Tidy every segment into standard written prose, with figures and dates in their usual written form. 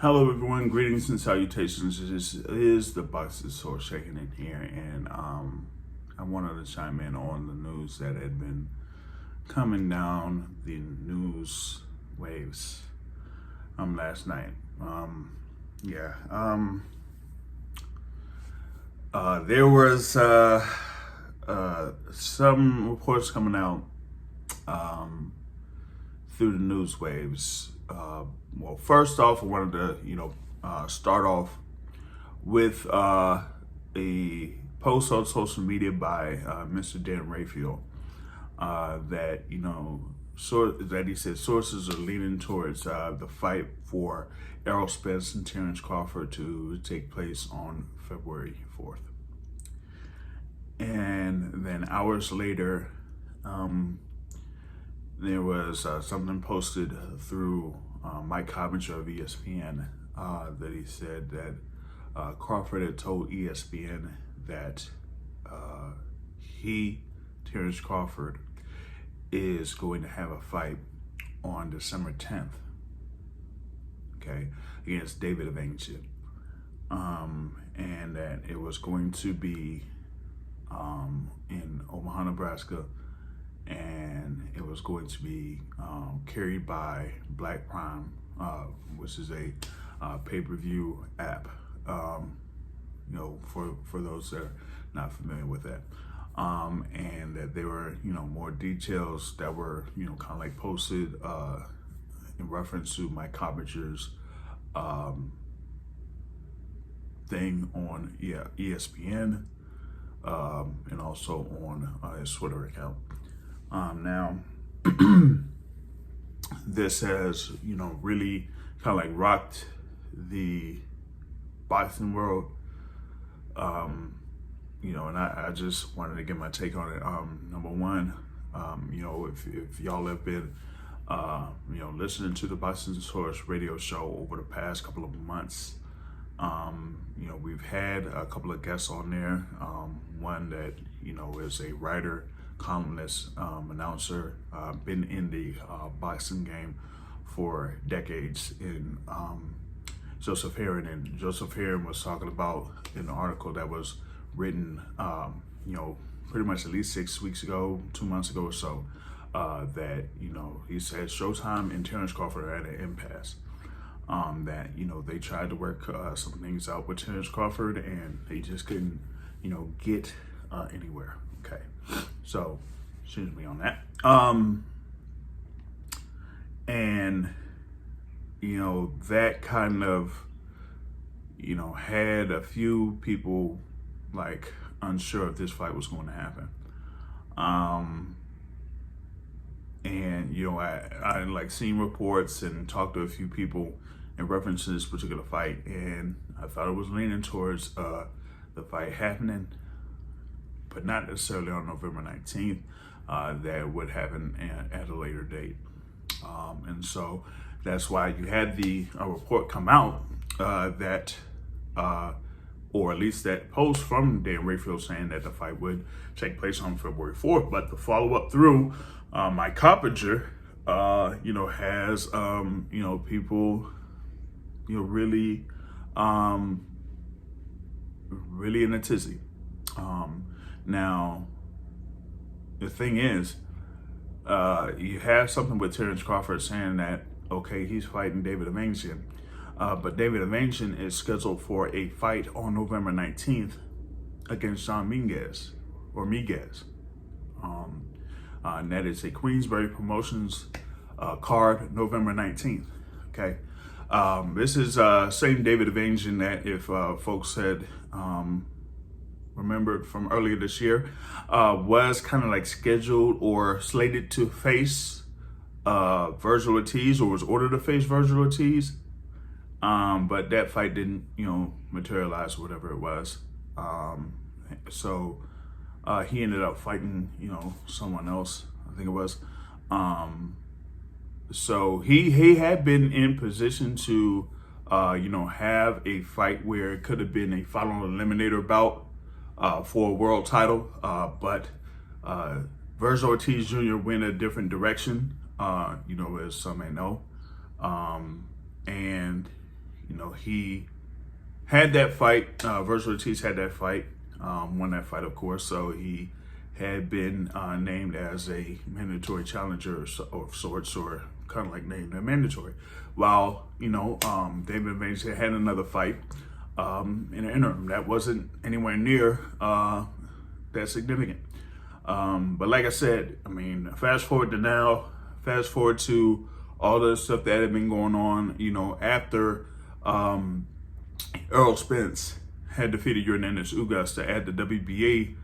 Hello everyone, greetings and salutations. This is the Boxing Source checking in here, and I wanted to chime in on the news that had been coming down the news waves last night. There was some reports coming out through the news waves. Well, first off, I wanted to, start off with a post on social media by Mr. Dan Rayfield that that he said sources are leaning towards the fight for Errol Spence and Terence Crawford to take place on February 4th. And then hours later, there was something posted through Mike Cobbinger of ESPN that he said that Crawford had told ESPN that Terence Crawford, is going to have a fight on December 10th, okay, against David Avanesyan, and that it was going to be in Omaha, Nebraska, and it was going to be carried by Black Prime, which is a pay-per-view app, for those that are not familiar with that. And that there were, more details that were, kind of like posted in reference to Mike Cobbinger's thing on ESPN, and also on his Twitter account. Now, this has, really kind of like rocked the boxing world. And I just wanted to get my take on it. Number one, if y'all have been, listening to the Boxing Source radio show over the past couple of months, we've had a couple of guests on there. One that, is a writer, columnist, announcer, been in the boxing game for decades, in Joseph Heron. And Joseph Heron was talking about an article that was written, pretty much at least 6 weeks ago, 2 months ago or so, that, he said Showtime and Terence Crawford are at an impasse. That, they tried to work some things out with Terence Crawford and they just couldn't, get anywhere. Okay. So, excuse me on that. And, that kind of, had a few people like unsure if this fight was going to happen. And, I like seen reports and talked to a few people in reference to this particular fight, and I thought it was leaning towards the fight happening, but not necessarily on November 19th. That would happen at a later date. And so that's why you had the report come out that, or at least that post from Dan Rayfield saying that the fight would take place on February 4th. But the follow up through Mike Coppinger, has, people, really, really in a tizzy. Now, the thing is, you have something with Terence Crawford saying that, okay, he's fighting David Avanesyan, but David Avanesyan is scheduled for a fight on November 19th against John Miguez. And that is a Queensberry Promotions card, November 19th. Okay. This is same David Avanesyan that, if folks had remembered from earlier this year, was kind of like scheduled or slated to face Virgil Ortiz, or was ordered to face Virgil Ortiz. But that fight didn't, materialize, whatever it was. So he ended up fighting, someone else, I think it was. So he had been in position to, have a fight where it could have been a final eliminator bout for a world title. But Virgil Ortiz Jr. went a different direction, as some may know. And, he had that fight. Virgil Ortiz had that fight, won that fight, of course. So he had been named as a mandatory challenger of sorts, or kind of like named a mandatory. While, David Avanesyan had another fight in the interim that wasn't anywhere near that significant. But like I said, fast forward to now, fast forward to all the stuff that had been going on, after Errol Spence had defeated Hernandez Ugas to add the WBA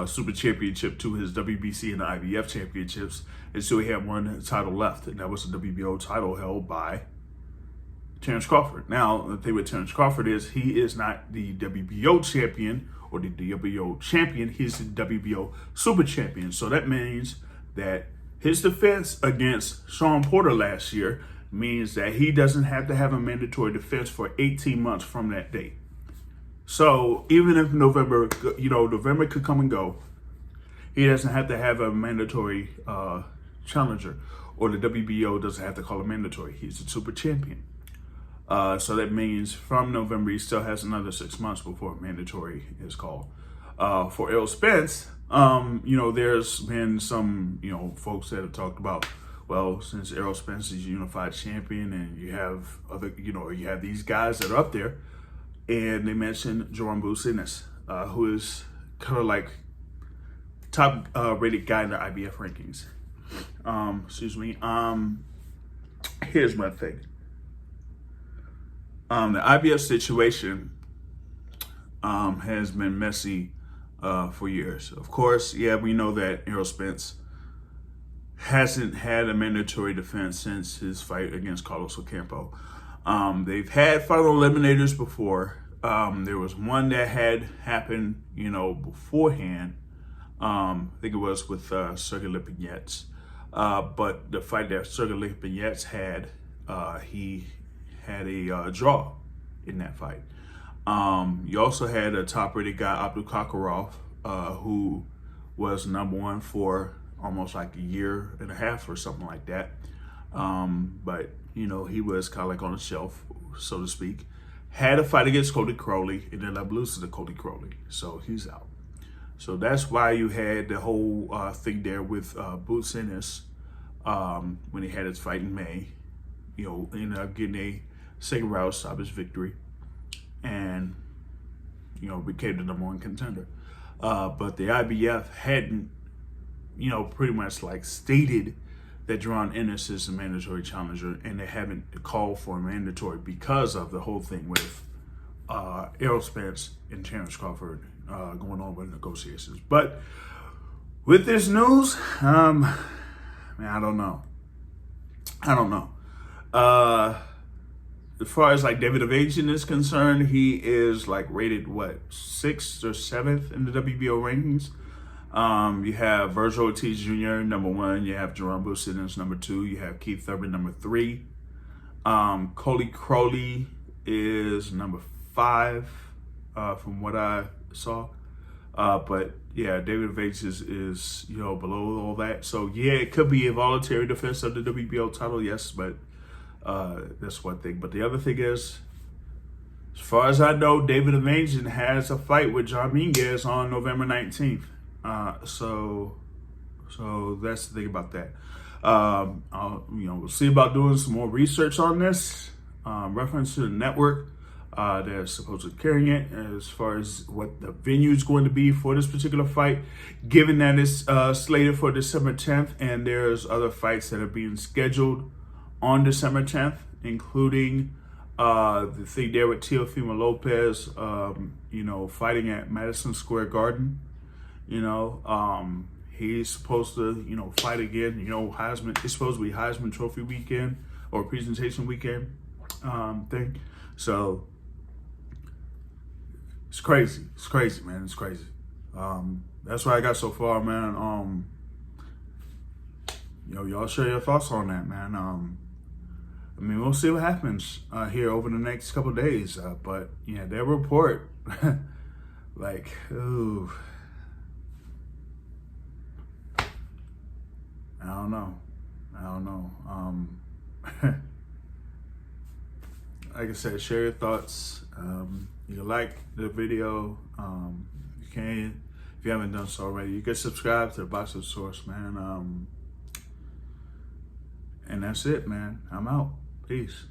Super Championship to his WBC and the IBF championships. And so he had one title left, and that was the WBO title held by Terence Crawford. Now, the thing with Terence Crawford is he is not the WBO champion or the WBO champion. He's the WBO Super Champion. So that means that his defense against Sean Porter last year means that he doesn't have to have a mandatory defense for 18 months from that date. So even if November could come and go, he doesn't have to have a mandatory challenger, or the WBO doesn't have to call him mandatory. He's a super champion. So that means from November, he still has another 6 months before mandatory is called. For Errol Spence, there's been some, folks that have talked about, well, since Errol Spence is unified champion and you have other, you have these guys that are up there, and they mentioned Joran Businis, who is kind of like top rated guy in the IBF rankings. Here's my thing. The IBF situation has been messy for years. Of course, we know that Errol Spence hasn't had a mandatory defense since his fight against Carlos Ocampo. They've had final eliminators before. There was one that had happened, beforehand. I think it was with Sergey Lipinets. But the fight that Sergey Lipinets had, he had a draw in that fight. You also had a top-rated guy, Abdul Kakarov, who was number one for almost like a year and a half or something like that. But, he was kind of like on the shelf, so to speak. Had a fight against Cody Crowley, and then I lose to Cody Crowley, so he's out. So that's why you had the whole thing there with Businis when he had his fight in May. Ended up getting a second round stoppage victory, and became the number one contender. But the IBF hadn't, pretty much like stated that Jaron Ennis is a mandatory challenger, and they haven't called for a mandatory because of the whole thing with Errol Spence and Terence Crawford going on with negotiations. But with this news, I don't know. As far as like David Avanesyan is concerned, he is like rated 6th or 7th in the WBO rankings. You have Virgil Ortiz Jr. number 1. You have Joran Businis number 2. You have Keith Thurman number 3. Cody Crowley is number 5 from what I saw. But yeah, David Avanesyan is below all that. So yeah, it could be a voluntary defense of the WBO title, yes, but that's one thing. But the other thing is, as far as I know, David Avanesyan has a fight with John Minguez on November 19th. So that's the thing about that. We'll see about doing some more research on this, reference to the network that's supposedly carrying it, as far as what the venue is going to be for this particular fight, given that it's slated for December 10th, and there's other fights that are being scheduled on December 10th, including the thing there with Teofimo Lopez, fighting at Madison Square Garden. He's supposed to, fight again. Heisman. It's supposed to be Heisman Trophy weekend or presentation weekend thing. So it's crazy. It's crazy, man. It's crazy. That's what I got so far, man. Y'all share your thoughts on that, man. We'll see what happens here over the next couple of days. But yeah, their report, ooh. I don't know. like I said, share your thoughts. You can like the video. You can, if you haven't done so already, you can subscribe to the Boxing Source, man. And that's it, man. I'm out. Peace.